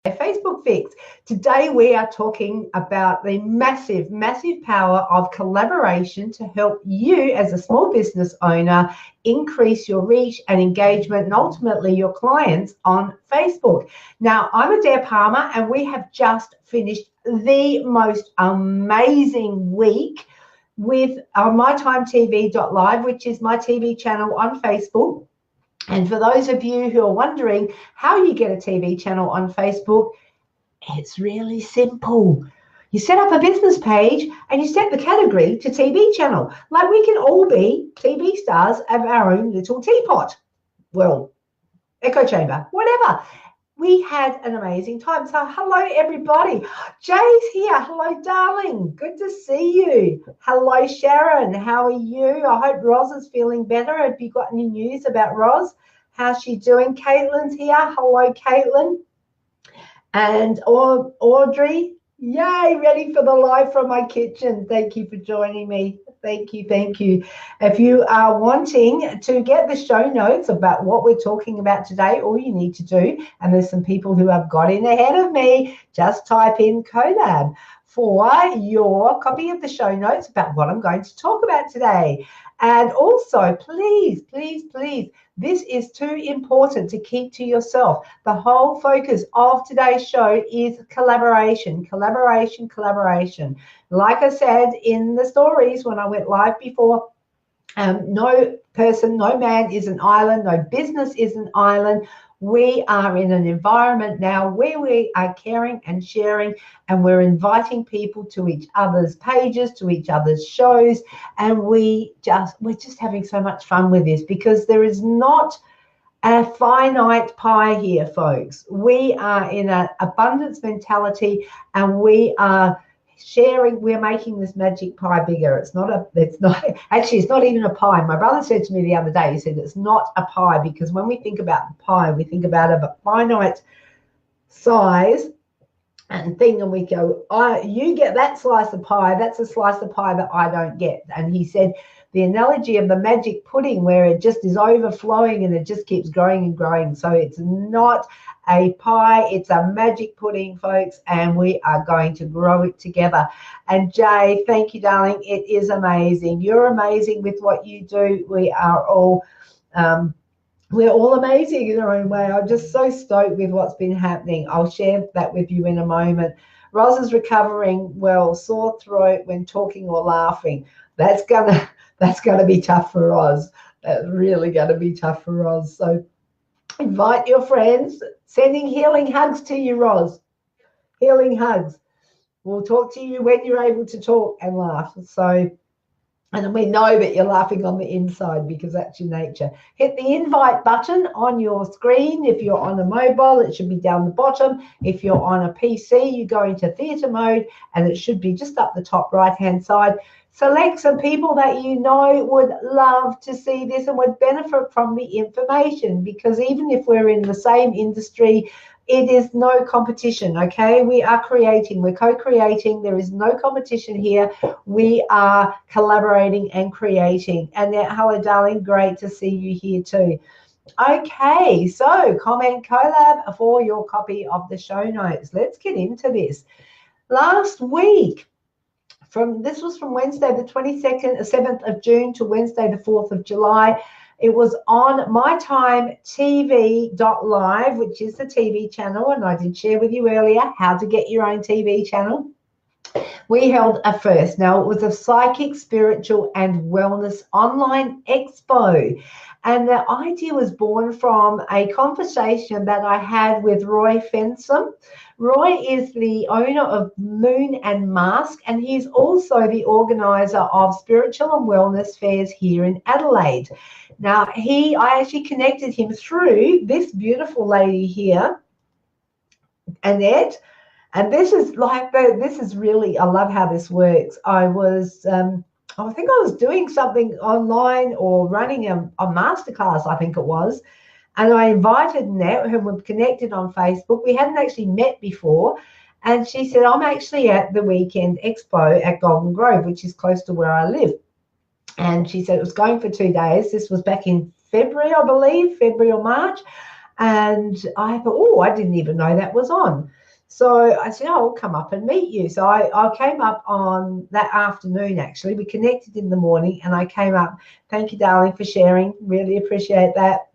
Facebook Fix. Today we are talking about the massive, massive power of collaboration to help you as a small business owner increase your reach and engagement and ultimately your clients on Facebook. Now, I'm Adair Palmer and we have just finished the most amazing week with mytimetv.live, which is my TV channel on Facebook. And for those of you who are wondering how you get a TV channel on Facebook, it's really simple. You set up a business page and you set the category to TV channel. Like we can all be TV stars of our own little teapot. Well, echo chamber, whatever. We had an amazing time. So hello, everybody. Jay's here. Hello, darling. Good to see you. Hello, Sharon. How are you? I hope Roz is feeling better. Have you got any news about Roz? How's she doing? Caitlin's here. Hello, Caitlin. And Audrey. Yay, ready for the live from my kitchen. Thank you for joining me. Thank you, thank you. If you are wanting to get the show notes about what we're talking about today, all you need to do, and there's some people who have got in ahead of me, just type in Collab for your copy of the show notes about what I'm going to talk about today. And also, please, please, please, this is too important to keep to yourself. The whole focus of today's show is collaboration, collaboration, collaboration. Like I said in the stories when I went live before, no person, no man is an island, no business is an island. We are in an environment now where we are caring and sharing, and we're inviting people to each other's pages, to each other's shows, and we're just having so much fun with this because there is not a finite pie here, folks. We are in an abundance mentality, and we are sharing. We're making this magic pie bigger. It's not even a pie. My brother said to me the other day, he said it's not a pie, because when we think about the pie, we think about a finite size and thing, and we go, you get that slice of pie, that's a slice of pie that I don't get. And he said the analogy of the magic pudding, where it just is overflowing and it just keeps growing and growing. So it's not a pie, it's a magic pudding, folks, and we are going to grow it together. And Jay, thank you, darling. It is amazing. You're amazing with what you do. We are all we're all amazing in our own way. I'm just so stoked with what's been happening. I'll share that with you in a moment. Roz is recovering well, sore throat when talking or laughing. That's gonna be tough for Roz. That's really gonna be tough for Roz. So invite your friends. Sending healing hugs to you, Roz. Healing hugs. We'll talk to you when you're able to talk and laugh. So, and we know that you're laughing on the inside because that's your nature. Hit the invite button on your screen. If you're on a mobile, it should be down the bottom. If you're on a PC, you go into theatre mode and it should be just up the top right-hand side. Select some people that you know would love to see this and would benefit from the information, because even if we're in the same industry, it is no competition, okay? We are creating, we're co-creating. There is no competition here. We are collaborating and creating. And hello, darling, great to see you here too. Okay, so comment Collab for your copy of the show notes. Let's get into this. Last week, this was from Wednesday the 7th of June to Wednesday the 4th of July. It was on mytimetv.live, which is the TV channel, and I did share with you earlier how to get your own TV channel. We held a first. Now, it was a psychic, spiritual, and wellness online expo. And the idea was born from a conversation that I had with Roy Fensom. Roy is the owner of Moon and Mask, and he's also the organizer of spiritual and wellness fairs here in Adelaide. Now, I actually connected him through this beautiful lady here, Annette. And this is really, I love how this works. I think I was doing something online or running a masterclass, I think it was. And I invited Annette, whom we've connected on Facebook. We hadn't actually met before. And she said, I'm actually at the weekend expo at Golden Grove, which is close to where I live. And she said it was going for 2 days. This was back in February, I believe, February or March. And I thought, oh, I didn't even know that was on. So I said, oh, I'll come up and meet you. So I came up on that afternoon, actually. We connected in the morning and I came up. Thank you, darling, for sharing. Really appreciate that.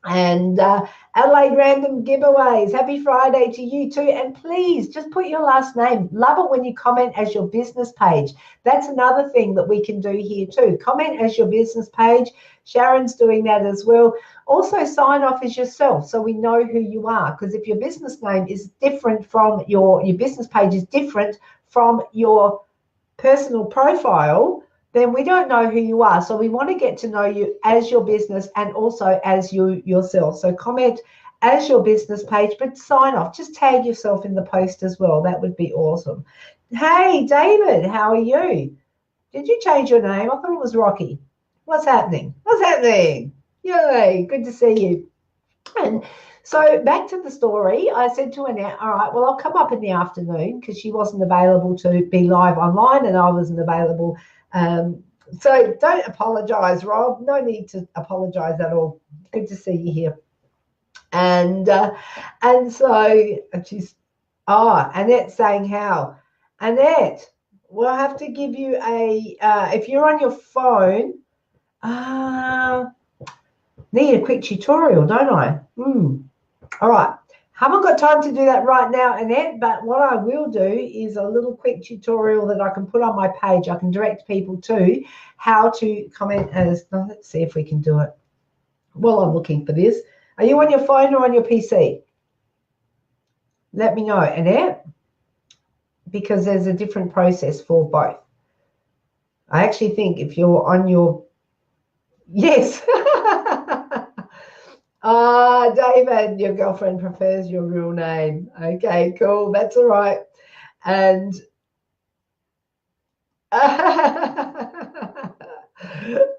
And Adelaide Random Giveaways. Happy Friday to you too. And please just put your last name. Love it when you comment as your business page. That's another thing that we can do here too. Comment as your business page. Sharon's doing that as well. Also sign off as yourself so we know who you are. Because if your business name is different from your business page is different from your personal profile, then we don't know who you are. So we want to get to know you as your business and also as you yourself. So comment as your business page, but sign off. Just tag yourself in the post as well. That would be awesome. Hey, David, how are you? Did you change your name? I thought it was Rocky. What's happening? What's happening? Yay, good to see you. And so back to the story, I said to Annette, all right, well, I'll come up in the afternoon because she wasn't available to be live online and I wasn't available. So don't apologise, Rob. No need to apologise at all. Good to see you here. And so she's, Annette's saying how. Annette, we'll have to give you a, if you're on your phone, need a quick tutorial, don't I? All right. Haven't got time to do that right now, Annette, but what I will do is a little quick tutorial that I can put on my page. I can direct people to how to comment as, let's see if we can do it while I'm looking for this. Are you on your phone or on your PC? Let me know, Annette, because there's a different process for both. I actually think if you're on your, yes. David, your girlfriend prefers your real name. Okay, cool. That's all right. And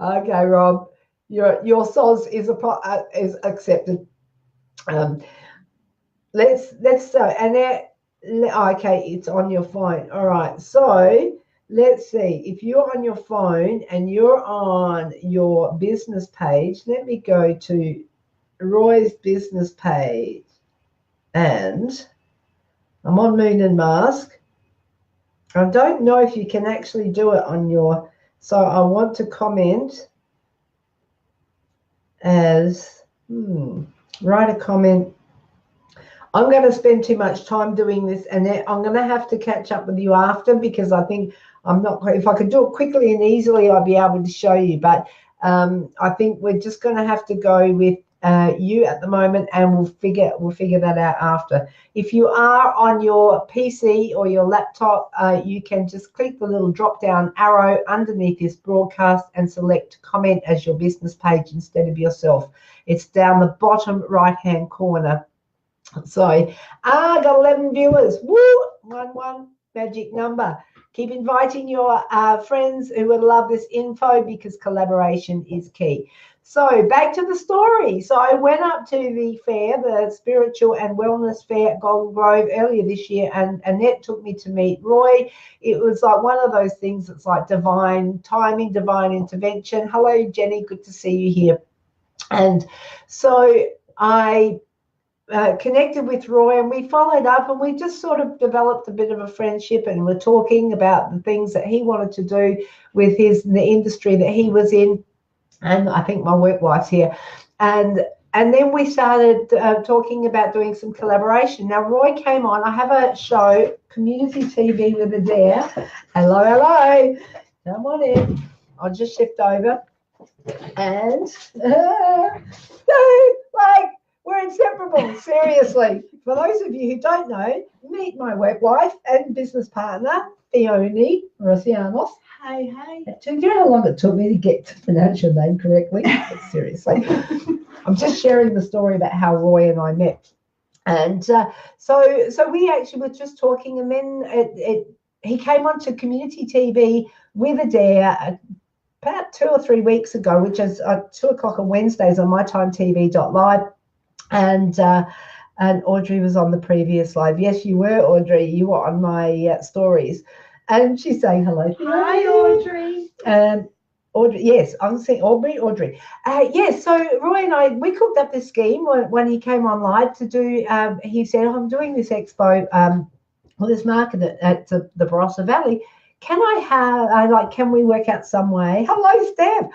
okay, Rob, your soz is accepted. Let's and that, okay, it's on your phone. All right, so let's see if you're on your phone and you're on your business page. Let me go to Roy's business page and I'm on Moon and Mask. I don't know if you can actually do it on your, so I want to comment as, write a comment. I'm going to spend too much time doing this and I'm going to have to catch up with you after because I think I'm not, if I could do it quickly and easily, I'd be able to show you. But I think we're just going to have to go with you at the moment and we'll figure that out after. If you are on your PC or your laptop, you can just click the little drop down arrow underneath this broadcast and select comment as your business page instead of yourself. It's down the bottom right hand corner. So got 11 viewers. Woo! 11 magic number. Keep inviting your friends who would love this info because collaboration is key. So back to the story. So I went up to the fair, the Spiritual and Wellness Fair at Golden Grove earlier this year, and Annette took me to meet Roy. It was like one of those things that's like divine timing, divine intervention. Hello, Jenny. Good to see you here. And so I connected with Roy and we followed up and we just sort of developed a bit of a friendship and we're talking about the things that he wanted to do with the industry that he was in. And I think my work wife's here. And then we started talking about doing some collaboration. Now, Roy came on. I have a show, Community TV with Adair. Hello, hello. Come on in. I'll just shift over. And we're inseparable, seriously. For those of you who don't know, meet my work wife and business partner, Fiona Rossianos. Hey, hey. Do you know how long it took me to get to pronounce your name correctly? Seriously. I'm just sharing the story about how Roy and I met. And so we actually were just talking, and then he came onto Community TV with Adair about 2 or 3 weeks ago, which is 2 o'clock on Wednesdays on mytimetv.live. And Audrey was on the previous live. Yes, you were, Audrey. You were on my stories. And she's saying hello. Hi, Audrey. Audrey, yes, I'm saying Audrey. Yes, so Roy and I, we cooked up this scheme when he came on live to do, he said, oh, I'm doing this expo, or this market at the Barossa Valley. Can I have, can we work out some way? Hello, Steph.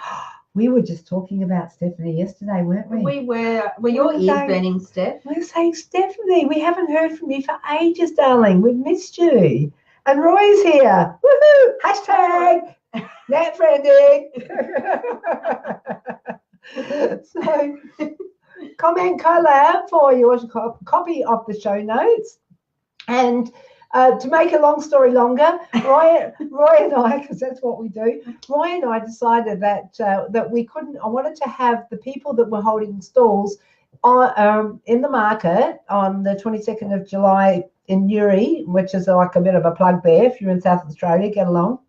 We were just talking about Stephanie yesterday, weren't we? We were. Were your ears burning, Steph? We were saying, Stephanie, we haven't heard from you for ages, darling. We've missed you. And Roy's here. Woohoo! Hashtag net friending. So, comment collab for your copy of the show notes. And to make a long story longer, Roy and I, because that's what we do, Roy and I decided that we couldn't. I wanted to have the people that were holding stalls in the market on the 22nd of July in Newry, which is like a bit of a plug there. If you're in South Australia, get along,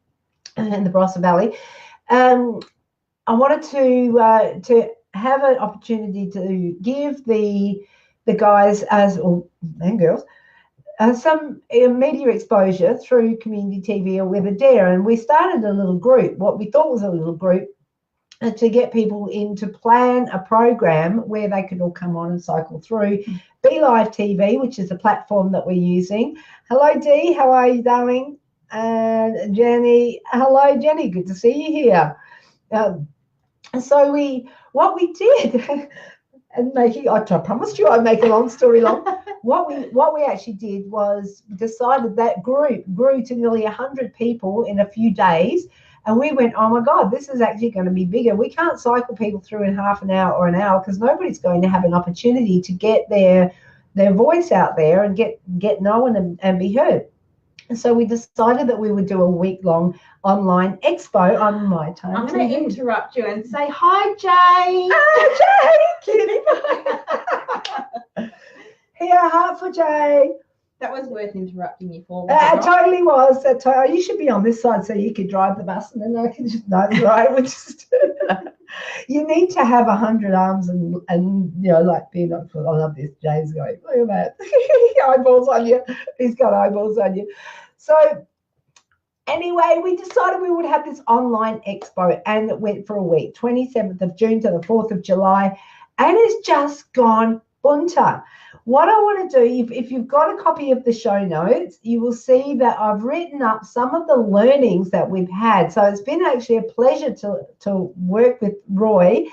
in the Barossa Valley. I wanted to have an opportunity to give the guys and girls some media exposure through community TV or with a dare. And we started a little group, what we thought was a little group, to get people in to plan a program where they could all come on and cycle through. Be Live TV, which is a platform that we're using. Hello, Dee. How are you, darling? And Jenny. Hello, Jenny. Good to see you here. So what we did, and I promised you I'd make a long story long. What we actually did was decided that group grew to nearly 100 people in a few days. And we went, oh my God, this is actually going to be bigger. We can't cycle people through in half an hour or an hour because nobody's going to have an opportunity to get their voice out there and get known and be heard. And so we decided that we would do a week-long online expo on my time. I'm going to interrupt you and say, hi, Jay. Jay, cutie. Here, heart for Jay. That was worth interrupting you for. It totally was. You should be on this side so you could drive the bus, and then I can just know, right? You need to have 100 arms and being up for. I love this. Jay's going, look at that. Eyeballs on you. He's got eyeballs on you. So anyway, we decided we would have this online expo, and it went for a week, 27th of June to the 4th of July, and it's just gone bunter. What I want to do, if you've got a copy of the show notes, you will see that I've written up some of the learnings that we've had. So it's been actually a pleasure to work with Roy.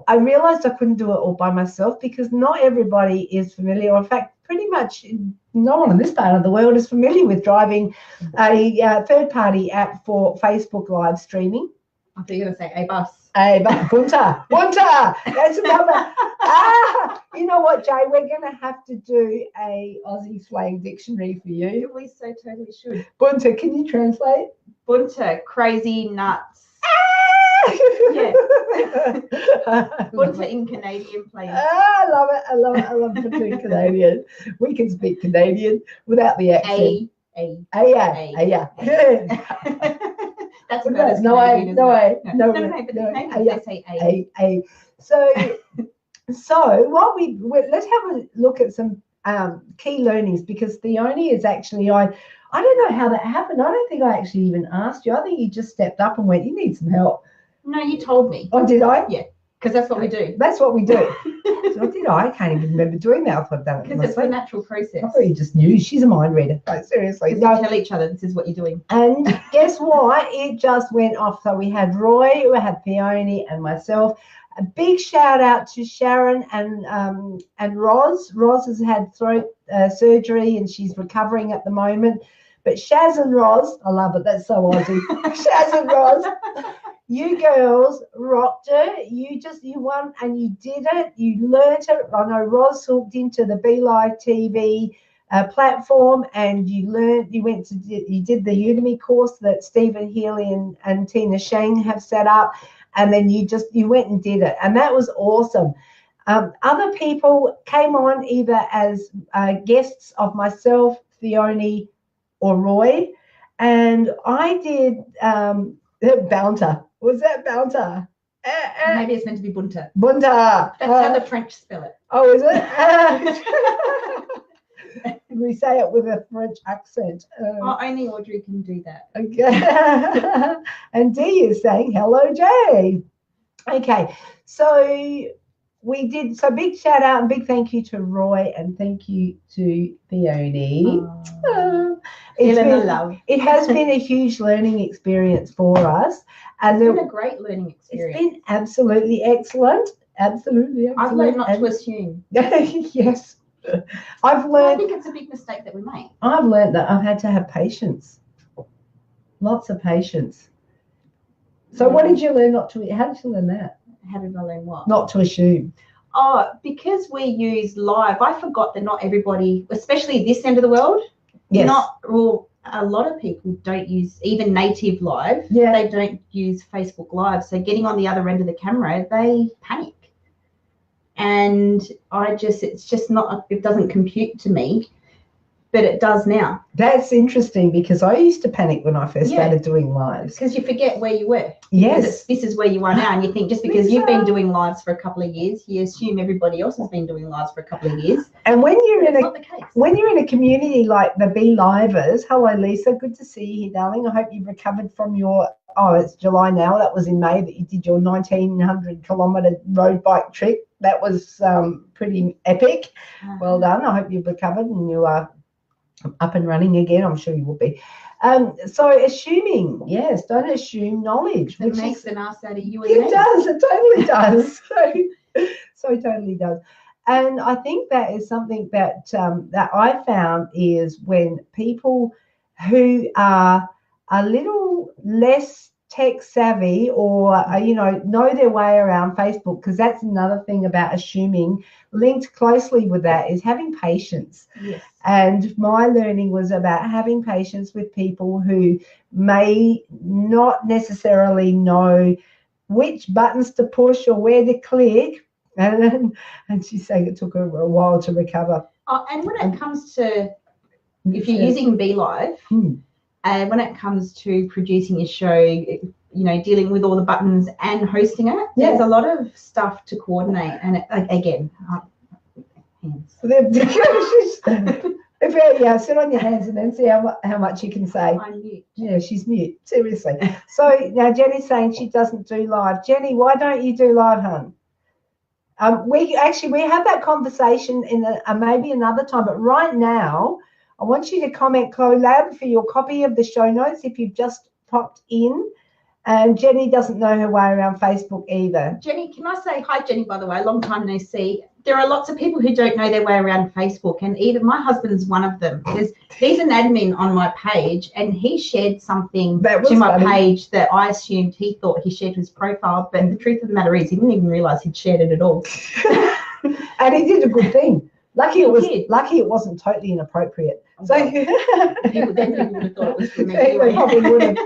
I realized I couldn't do it all by myself because not everybody is familiar. In fact, pretty much no one in this part of the world is familiar with driving a third-party app for Facebook live streaming. I thought you were going to say a bus. Bunter. That's another. You know what, Jay? We're going to have to do a Aussie slang dictionary for you. We so totally should. Bunter, can you translate? Bunter, crazy nuts. Yes. Bunter in Canadian planes. I love it. I love Bunter in Canadian. We can speak Canadian without the accent. That's about as no Canadian, way. No, but they say a. So let's have a look at some key learnings, because Theone is actually, I don't know how that happened. I don't think I actually even asked you. I think you just stepped up and went, you need some help. No, you told me. Oh, did I? Yeah, because that's what we do. That's what we do. So did I? I can't even remember doing that. I thought that because it's a natural process. I thought you just knew. She's a mind reader. No, seriously. We tell each other this is what you're doing. And guess what? It just went off. So we had Roy, we had Theone, and myself. A big shout out to Sharon and Roz. Roz has had throat surgery and she's recovering at the moment. But Shaz and Roz, I love it. That's so Aussie. Shaz and Roz, you girls rocked it. You won and you did it. You learnt it. I know Roz hooked into the Be Live TV platform, and you did the Udemy course that Stephen Healy and Tina Shang have set up. And then you went and did it. And that was awesome. Other people came on either as guests of myself, Theone, or Roy. And I did Bounter. Was that Bounter? Maybe it's meant to be Bunter. Bunter. That's how the French spell it. Oh, is it? we say it with a French accent. Oh, only Audrey can do that. Okay. And Dee is saying, hello, Jay. Okay, so we did, so big shout out and big thank you to Roy and thank you to Peony. Feeling the love. It has been a huge learning experience for us. And It's been a great learning experience. It's been absolutely excellent. Absolutely. I've learned not to assume. Yes. I think it's a big mistake that we make. I've learned that I've had to have patience. Lots of patience. So what did you learn not to, how did you learn that? How did I learn what? Not to assume. Oh, because we use live, I forgot that not everybody, especially this end of the world, Yes. A lot of people don't use even native live. Yeah. They don't use Facebook Live. So getting on the other end of the camera, they panic. And it's just not, it doesn't compute to me, but it does now. That's interesting because I used to panic when I first started doing lives. Because you forget where you were. Yes. This is where you are now. And you think just because you've been doing lives for a couple of years, you assume everybody else has been doing lives for a couple of years. And when you're not the case. When you're in a community like the Be Livers, hello Lisa, good to see you here, darling. I hope you've recovered from your, it's July now. That was in May that you did your 1,900 kilometre road bike trip. That was pretty epic. Well done. I hope you've recovered and you are up and running again. I'm sure you will be. So assuming, yes, don't assume knowledge. It makes an ass out of you. It does. It totally does. So it totally does. And I think that is something that that I found is when people who are a little less tech savvy or know their way around Facebook, because that's another thing about assuming. Linked closely with that is having patience. Yes. And my learning was about having patience with people who may not necessarily know which buttons to push or where to click. And she's saying it took her a while to recover. And when it comes to, if you're using Be Live, and when it comes to producing your show, dealing with all the buttons and hosting it, there's a lot of stuff to coordinate. And again, hands. Sit on your hands and then see how much you can say. I'm mute. Yeah, she's mute. Seriously. So now Jenny's saying she doesn't do live. Jenny, why don't you do live, hun? We have that conversation in maybe another time, but right now I want you to comment Collab for your copy of the show notes if you've just popped in. And Jenny doesn't know her way around Facebook either. Jenny, can I say hi, Jenny, by the way, long time no see. There are lots of people who don't know their way around Facebook, and even my husband's one of them. He's an admin on my page, and he shared something to my page that I assumed he thought he shared his profile, but the truth of the matter is he didn't even realise he'd shared it at all. And he did a good thing. Lucky it wasn't totally inappropriate. So then people would have thought it was for me. They probably would have.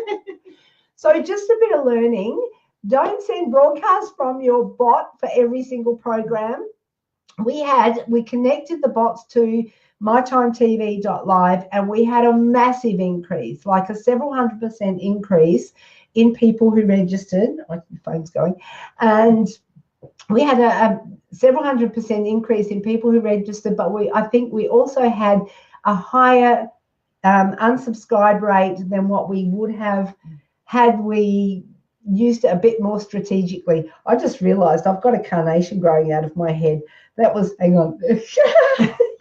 So just a bit of learning. Don't send broadcasts from your bot for every single program. We connected the bots to mytimetv.live and we had a massive increase, like a several 100% increase in people who registered. Like your phone's going. And we had a several 100% increase in people who registered, but I think we also had a higher unsubscribe rate than what we would have had we used it a bit more strategically. I just realised I've got a carnation growing out of my head. That was, hang on.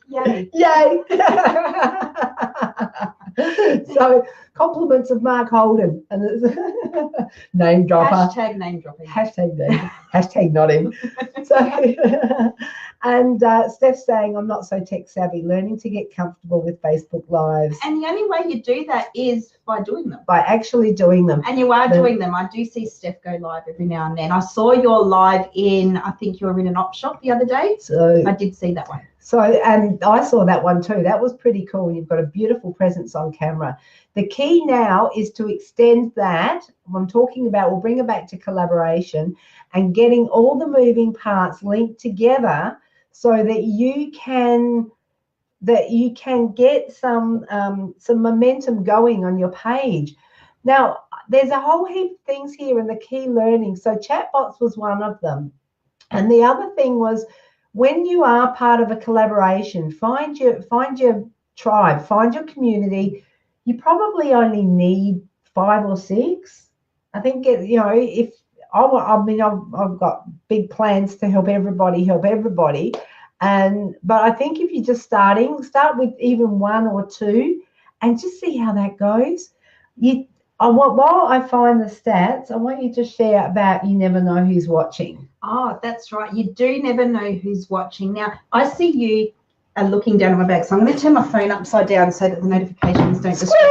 Yay. Yay. So compliments of Mark Holden. And name dropper. Hashtag name dropping. Hashtag not him. So, and Steph's saying, I'm not so tech savvy, learning to get comfortable with Facebook Lives. And the only way you do that is by doing them. By actually doing them. And you are doing them. I do see Steph go live every now and then. I saw your live I think you were in an op shop the other day. So I did see that one. So, and I saw that one too. That was pretty cool. You've got a beautiful presence on camera. The key now is to extend that. I'm talking about, we'll bring it back to collaboration and getting all the moving parts linked together so that you can get some momentum going on your page. Now, there's a whole heap of things here in the key learning. So chatbots was one of them. And the other thing was, when you are part of a collaboration, find your tribe, find your community. You probably only need 5 or 6. I think, if I've got big plans to help everybody. But I think if you're just starting, start with even 1 or 2 and just see how that goes. While I find the stats, I want you to share about you never know who's watching. Oh, that's right. You do never know who's watching. Now, I see you are looking down at my back, so I'm going to turn my phone upside down so that the notifications don't distract.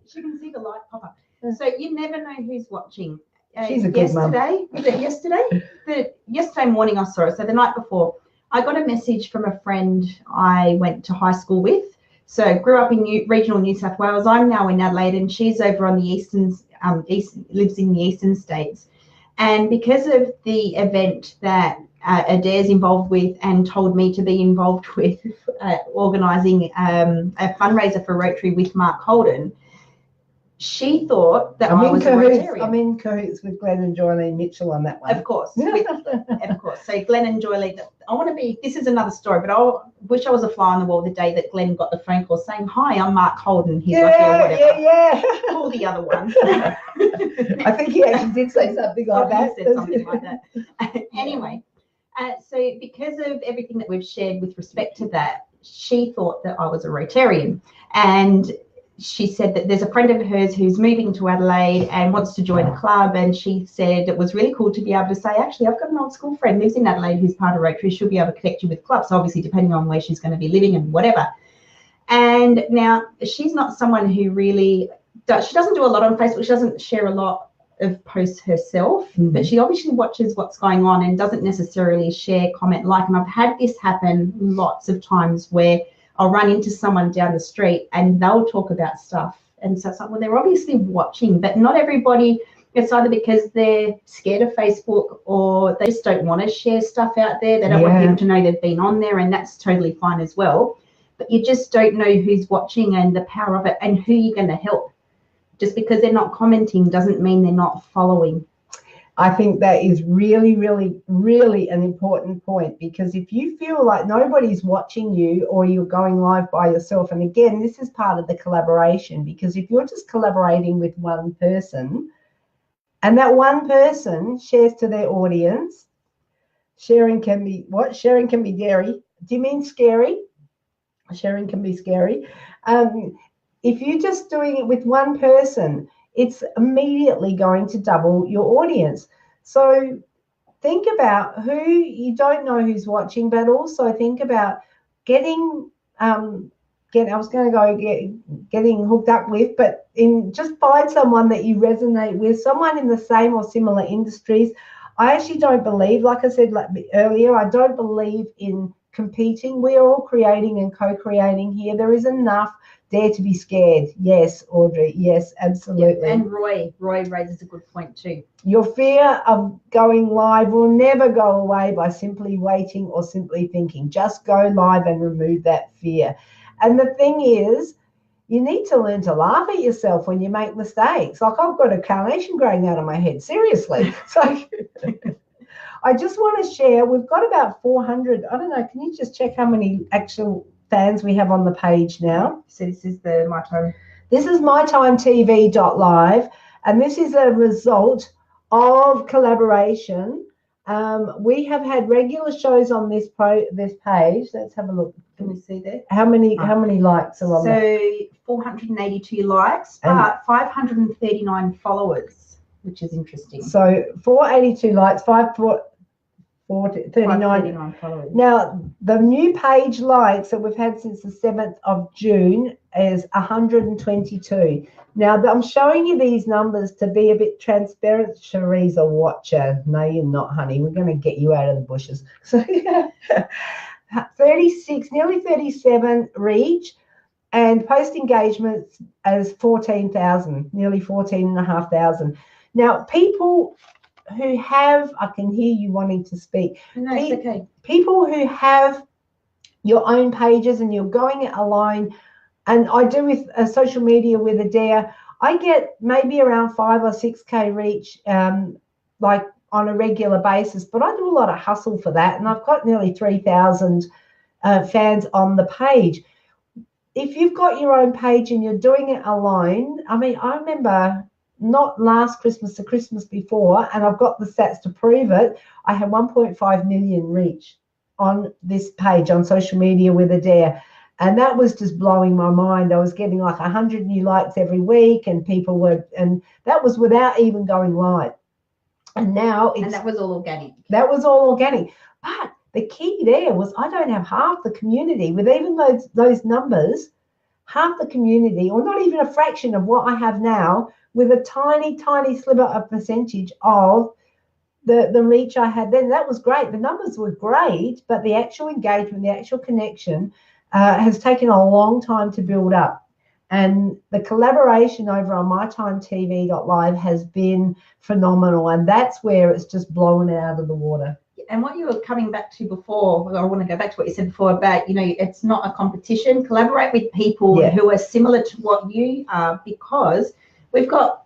She can see the light pop up. So you never know who's watching. She's a good mum. Was it yesterday? Yesterday morning I saw it. So the night before, I got a message from a friend I went to high school with. So grew up in regional New South Wales. I'm now in Adelaide, and she's over on the lives in the eastern states. And because of the event that Adair's involved with and told me to be involved with organising a fundraiser for Rotary with Mark Holden, she thought that I was a Rotarian. I'm in cahoots with Glenn and Joylene Mitchell on that one. Of course. Of course. So Glenn and Joylene, this is another story, but I wish I was a fly on the wall the day that Glenn got the phone call saying, "Hi, I'm Mark Holden." He's whatever. Yeah. Call the other one. I think he actually did say something like that. He said something like that. Anyway, so because of everything that we've shared with respect to that, she thought that I was a Rotarian. And she said that there's a friend of hers who's moving to Adelaide and wants to join the club, and she said it was really cool to be able to say, actually, I've got an old school friend lives in Adelaide who's part of Rotary. She'll be able to connect you with clubs, obviously depending on where she's going to be living and whatever. And now she's not someone who really does, she doesn't do a lot on Facebook. She doesn't share a lot of posts herself, but she obviously watches what's going on and doesn't necessarily share, comment, like. And I've had this happen lots of times where I'll run into someone down the street and they'll talk about stuff. And so it's like, well, they're obviously watching, but not everybody, it's either because they're scared of Facebook or they just don't want to share stuff out there. They don't want people to know they've been on there, and that's totally fine as well. But you just don't know who's watching and the power of it and who you're going to help. Just because they're not commenting doesn't mean they're not following. I think that is really, really, really an important point, because if you feel like nobody's watching you or you're going live by yourself, and again, this is part of the collaboration, because if you're just collaborating with one person and that one person shares to their audience, sharing can be what? Sharing can be dairy. Do you mean scary? Sharing can be scary. If you're just doing it with one person, it's immediately going to double your audience. So think about who you don't know who's watching, but also think about getting hooked up with, but just find someone that you resonate with, someone in the same or similar industries. I actually don't believe, like I said earlier, I don't believe in competing. We are all creating and co-creating here. There is enough. Dare to be scared. Yes, Audrey. Yes, absolutely. Yeah, and Roy raises a good point too. Your fear of going live will never go away by simply waiting or simply thinking. Just go live and remove that fear. And the thing is, you need to learn to laugh at yourself when you make mistakes. Like, I've got a carnation growing out of my head. Seriously. So I just want to share, we've got about 400. I don't know, can you just check how many actual fans we have on the page now? So this is the My Time. This is mytimetv.live, and this is a result of collaboration. We have had regular shows on this page. Let's have a look. Can we see there? How many likes are on there? So 482 likes, but 539 followers, which is interesting. So 482 likes, 539 followers. Now, the new page likes that we've had since the 7th of June is 122. Now, I'm showing you these numbers to be a bit transparent. Cherie's a watcher. No, you're not, honey. We're going to get you out of the bushes. So 36, nearly 37 reach, and post engagements as 14,000, nearly 14,500. Now, people who have, I can hear you wanting to speak. No, it's okay. People who have your own pages and you're going it alone, and I do with social media with Adair, I get maybe around 5 or 6K reach, like on a regular basis, but I do a lot of hustle for that, and I've got nearly 3,000 fans on the page. If you've got your own page and you're doing it alone, I mean, I remember not last Christmas, the Christmas before, and I've got the stats to prove it, I had 1.5 million reach on this page on social media with Adair. And that was just blowing my mind. I was getting like 100 new likes every week, and people were, and that was without even going live. And now it's... And that was all organic. That was all organic. But the key there was I don't have half the community with even those numbers, half the community, or not even a fraction of what I have now, with a tiny, tiny sliver of percentage of the reach I had then. That was great. The numbers were great, but the actual engagement, the actual connection has taken a long time to build up. And the collaboration over on mytimetv.live has been phenomenal. And that's where it's just blown it out of the water. And what you were coming back to before, I want to go back to what you said before about, it's not a competition. Collaborate with people who are similar to what you are, because we've got,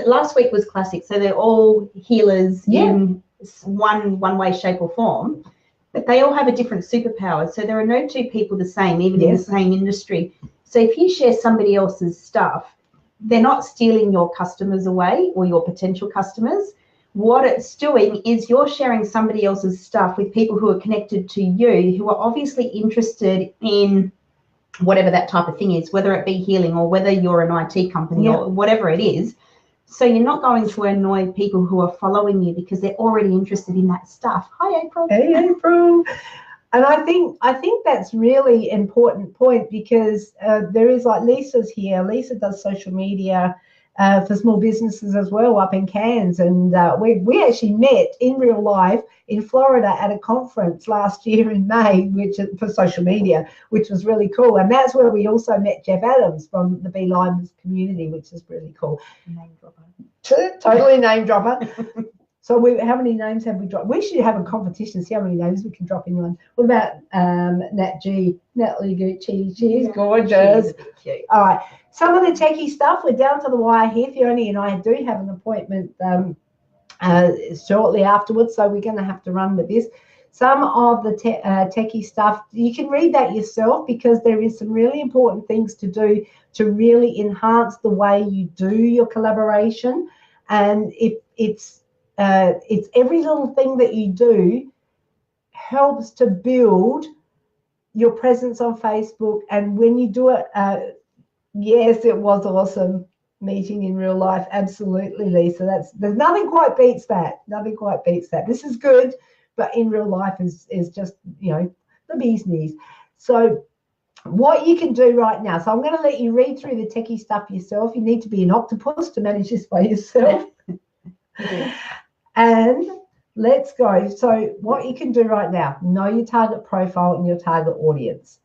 last week was classic, so they're all healers in one way, shape or form, but they all have a different superpower. So there are no two people the same, even in the same industry. So if you share somebody else's stuff, they're not stealing your customers away or your potential customers. What it's doing is you're sharing somebody else's stuff with people who are connected to you, who are obviously interested in whatever that type of thing is, whether it be healing or whether you're an IT company or whatever it is. So you're not going to annoy people who are following you because they're already interested in that stuff. Hi, April. Hey, April. And I think that's really important point, because there is, like, Lisa's here. Lisa does social media for small businesses as well up in Cairns, and we actually met in real life in Florida at a conference last year in May, for social media, which was really cool. And that's where we also met Jeff Adams from the Be Limes community, which is really cool. Name dropper. Totally name dropper. So how many names have we dropped? We should have a competition, see how many names we can drop in one. What about Nat G? Natalie Gucci, she's gorgeous. Cute. All right. Some of the techie stuff, we're down to the wire here. Fiona and I do have an appointment shortly afterwards, so we're going to have to run with this. Some of the techie stuff, you can read that yourself, because there is some really important things to do to really enhance the way you do your collaboration. And it's every little thing that you do helps to build your presence on Facebook. And when you do it, yes, it was awesome meeting in real life. Absolutely, Lisa. There's nothing quite beats that. Nothing quite beats that. This is good, but in real life is just, the bee's knees. So what you can do right now, so I'm going to let you read through the techie stuff yourself. You need to be an octopus to manage this by yourself. And let's go. So what you can do right now, know your target profile and your target audience.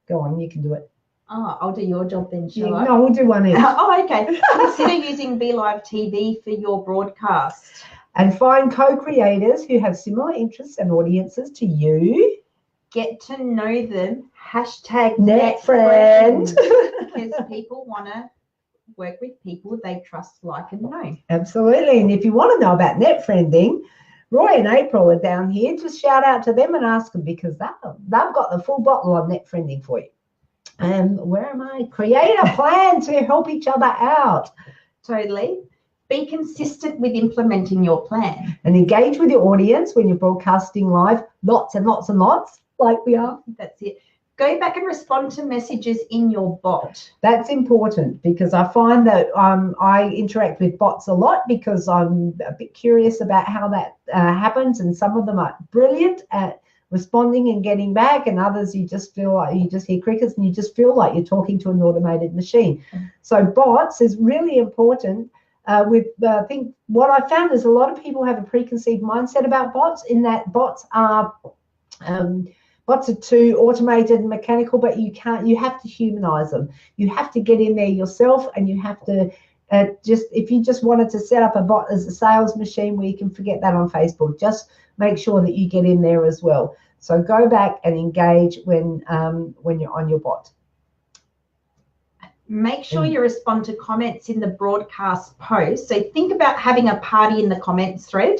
Go on, you can do it. Oh, I'll do your job then, shall I? No, we'll do one each. Oh, okay. Consider using Be Live TV for your broadcast. And find co-creators who have similar interests and audiences to you. Get to know them. Hashtag NetFriend. Because people want to work with people they trust, like, and know. Absolutely. And if you want to know about net friending, Roy and April are down here. Just shout out to them and ask them, because they've got the full bottle on net friending for you. Where am I? Create a plan to help each other out. Totally. Be consistent with implementing your plan. And engage with your audience when you're broadcasting live. Lots and lots and lots, like we are. That's it. Go back and respond to messages in your bot. That's important, because I find that I interact with bots a lot, because I'm a bit curious about how that happens. And some of them are brilliant at responding and getting back, and others you just feel like you just hear crickets and you just feel like you're talking to an automated machine. So bots is really important. I think what I found is a lot of people have a preconceived mindset about bots, in that bots are too automated and mechanical, but you have to humanize them. You have to get in there yourself, and you have to if you just wanted to set up a bot as a sales machine, we can forget that on Facebook. Just make sure that you get in there as well. So go back and engage when you're on your bot. Make sure you respond to comments in the broadcast post. So think about having a party in the comments thread.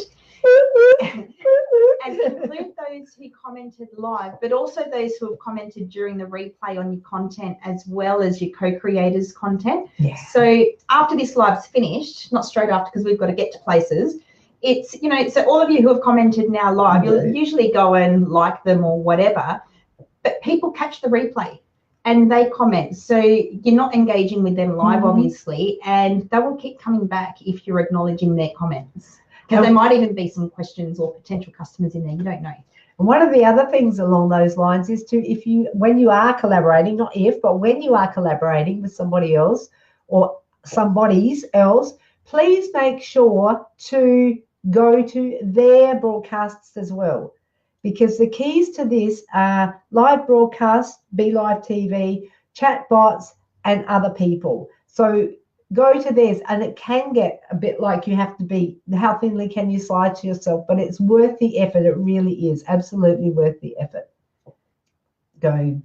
And include those who commented live, but also those who have commented during the replay on your content, as well as your co-creators' content. Yeah. So after this live's finished, not straight after because we've got to get to places, it's, you know, so all of you who have commented now live, you'll usually go and like them or whatever, but people catch the replay and they comment. So you're not engaging with them live, obviously, and they will keep coming back if you're acknowledging their comments. Because there might even be some questions or potential customers in there, you don't know. And one of the other things along those lines is when you are collaborating, not if, but when you are collaborating with somebody else or somebody's else, please make sure to go to their broadcasts as well. Because the keys to this are live broadcasts, Be Live TV, chat bots, and other people. So go to theirs, and it can get a bit like you have to be, how thinly can you slide to yourself, but it's worth the effort. It really is absolutely worth the effort. Go.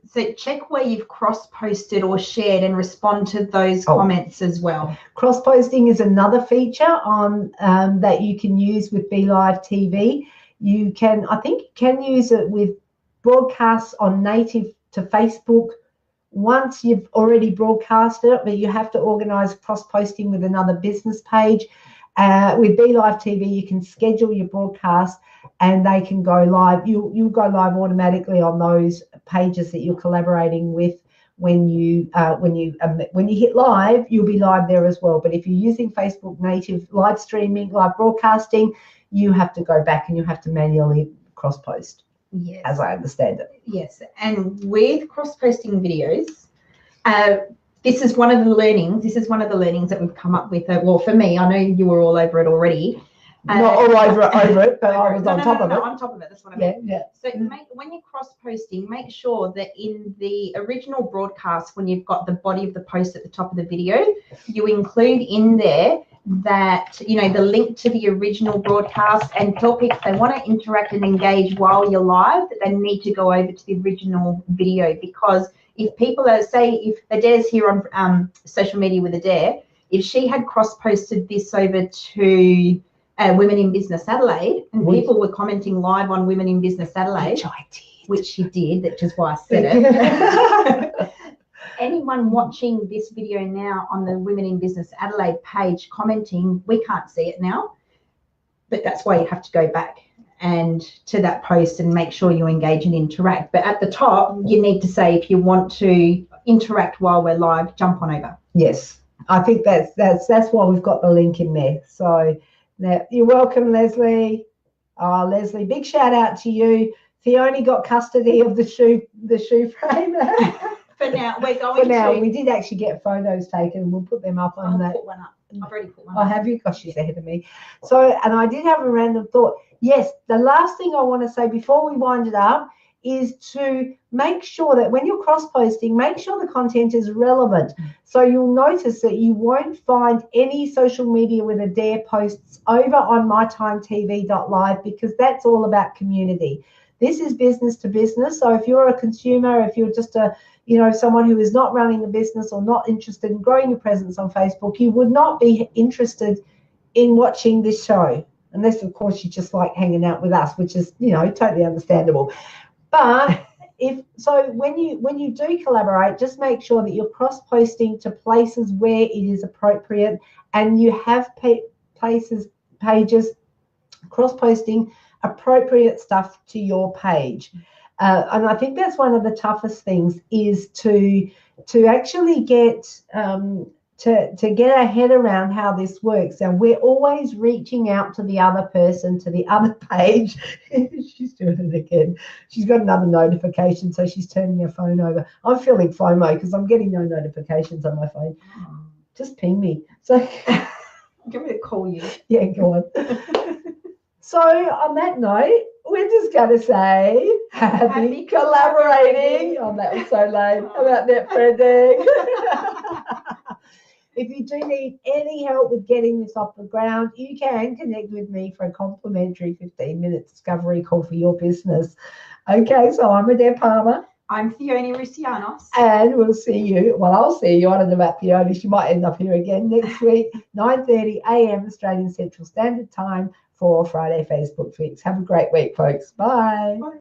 So check where you've cross-posted or shared and respond to those comments as well. Cross-posting is another feature on that you can use with Be Live TV. You can, I think you can use it with broadcasts on native to Facebook once you've already broadcasted it, but you have to organize cross-posting with another business page. With Be Live TV, you can schedule your broadcast and they can go live. You'll go live automatically on those pages that you're collaborating with. When you hit live, you'll be live there as well. But if you're using Facebook native live streaming, live broadcasting, you have to go back and you have to manually cross-post. Yes. As I understand it. Yes, and with cross-posting videos, this is one of the learnings. This is one of the learnings that we've come up with. Well, for me, I know you were all over it already. Not all over it, but I was on top of it. On top of it, that's what I meant. Yeah. So when you're cross-posting, make sure that in the original broadcast, when you've got the body of the post at the top of the video, you include in there that, you know, the link to the original broadcast, and tell people if they want to interact and engage while you're live, that they need to go over to the original video. Because if people are, say, if Adair's here on social media with Adair, if she had cross-posted this over to Women in Business Adelaide, and people were commenting live on Women in Business Adelaide, which she did, which is why I said it. Anyone watching this video now on the Women in Business Adelaide page commenting, we can't see it now, but that's why you have to go back and to that post and make sure you engage and interact. But at the top, you need to say, if you want to interact while we're live, jump on over. Yes, I think that's why we've got the link in there. So now, you're welcome, Leslie. Leslie, big shout out to you. Fiona got custody of the shoe frame. For now, we're going For now, we did actually get photos taken. We'll put them up on that. I'll put one up. I've already put one up. Oh, have you? Gosh, she's ahead of me. So, and I did have a random thought. Yes, the last thing I want to say before we wind it up is to make sure that when you're cross-posting, make sure the content is relevant. So you'll notice that you won't find any social media with Adair posts over on mytimetv.live, because that's all about community. This is business to business. So if you're a consumer, if you're just someone who is not running a business or not interested in growing your presence on Facebook, you would not be interested in watching this show, unless of course you just like hanging out with us, which is, totally understandable. But when you do collaborate, just make sure that you're cross-posting to places where it is appropriate, and you have pages cross-posting appropriate stuff to your page. And I think that's one of the toughest things, is to actually get to get our head around how this works. And we're always reaching out to the other person, to the other page. She's doing it again. She's got another notification, so she's turning her phone over. I'm feeling FOMO because I'm getting no notifications on my phone. Just ping me. So give me a call, you. Yeah, go on. So on that note, we're just going to say happy collaborating. Oh, that was so lame. How about net friending? If you do need any help with getting this off the ground, you can connect with me for a complimentary 15-minute discovery call for your business. Okay, so I'm Adair Palmer. I'm Fiona Rusianos. And we'll see you. Well, I'll see you. I don't know about Fiona. She might end up here again next week, 9:30 a.m. Australian Central Standard Time, for Friday Facebook Fix. Have a great week, folks. Bye. Bye.